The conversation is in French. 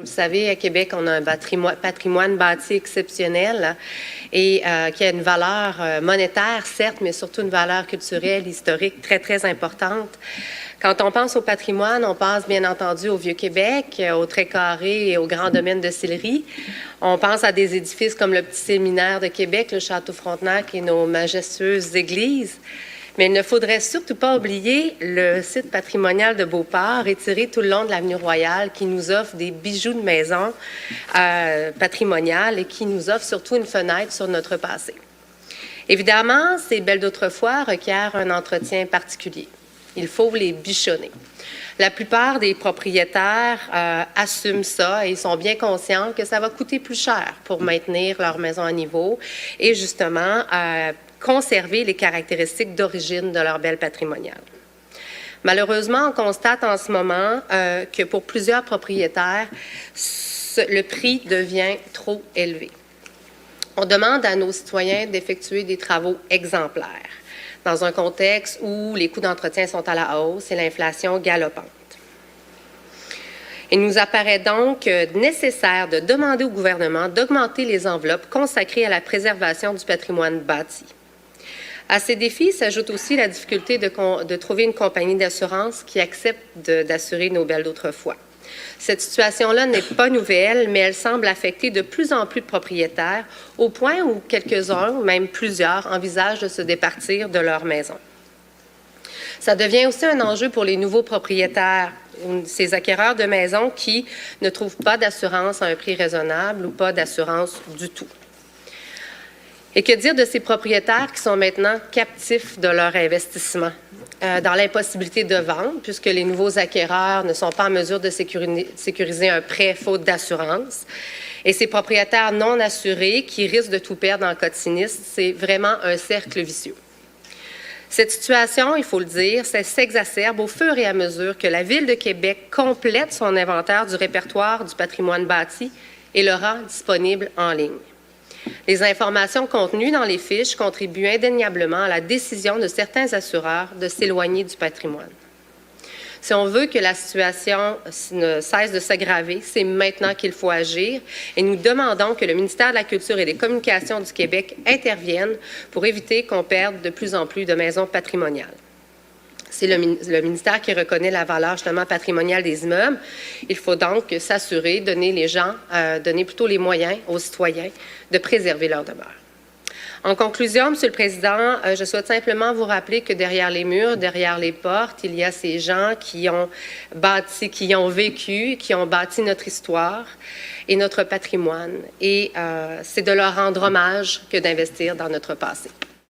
Vous savez, à Québec, on a un patrimoine bâti exceptionnel et qui a une valeur monétaire, certes, mais surtout une valeur culturelle, historique très, très importante. Quand on pense au patrimoine, on pense bien entendu au Vieux-Québec, au Trait-Carré et au Grand Domaine de Sillery. On pense à des édifices comme le Petit Séminaire de Québec, le Château Frontenac et nos majestueuses églises. Mais il ne faudrait surtout pas oublier le site patrimonial de Beauport, étiré tout le long de l'avenue Royale, qui nous offre des bijoux de maison patrimoniales et qui nous offre surtout une fenêtre sur notre passé. Évidemment, ces belles d'autrefois requièrent un entretien particulier. Il faut les bichonner. La plupart des propriétaires assument ça et sont bien conscients que ça va coûter plus cher pour maintenir leur maison à niveau et justement conserver les caractéristiques d'origine de leur belle patrimoniale. Malheureusement, on constate en ce moment que pour plusieurs propriétaires, le prix devient trop élevé. On demande à nos citoyens d'effectuer des travaux exemplaires dans un contexte où les coûts d'entretien sont à la hausse et l'inflation galopante. Il nous apparaît donc nécessaire de demander au gouvernement d'augmenter les enveloppes consacrées à la préservation du patrimoine bâti. À ces défis s'ajoute aussi la difficulté de trouver une compagnie d'assurance qui accepte d'assurer nos belles d'autrefois. Cette situation-là n'est pas nouvelle, mais elle semble affecter de plus en plus de propriétaires, au point où quelques-uns, ou même plusieurs, envisagent de se départir de leur maison. Ça devient aussi un enjeu pour les nouveaux propriétaires, ces acquéreurs de maisons qui ne trouvent pas d'assurance à un prix raisonnable ou pas d'assurance du tout. Et que dire de ces propriétaires qui sont maintenant captifs de leur investissement, dans l'impossibilité de vendre, puisque les nouveaux acquéreurs ne sont pas en mesure de sécuriser un prêt faute d'assurance. Et ces propriétaires non assurés qui risquent de tout perdre en cas de sinistre, c'est vraiment un cercle vicieux. Cette situation, il faut le dire, s'exacerbe au fur et à mesure que la Ville de Québec complète son inventaire du répertoire du patrimoine bâti et le rend disponible en ligne. Les informations contenues dans les fiches contribuent indéniablement à la décision de certains assureurs de s'éloigner du patrimoine. Si on veut que la situation ne cesse de s'aggraver, c'est maintenant qu'il faut agir et nous demandons que le ministère de la Culture et des Communications du Québec intervienne pour éviter qu'on perde de plus en plus de maisons patrimoniales. C'est le ministère qui reconnaît la valeur justement patrimoniale des immeubles. Il faut donc s'assurer, donner plutôt les moyens aux citoyens de préserver leur demeure. En conclusion, Monsieur le Président, je souhaite simplement vous rappeler que derrière les murs, derrière les portes, il y a ces gens qui ont bâti, qui ont vécu, qui ont bâti notre histoire et notre patrimoine. Et c'est de leur rendre hommage que d'investir dans notre passé.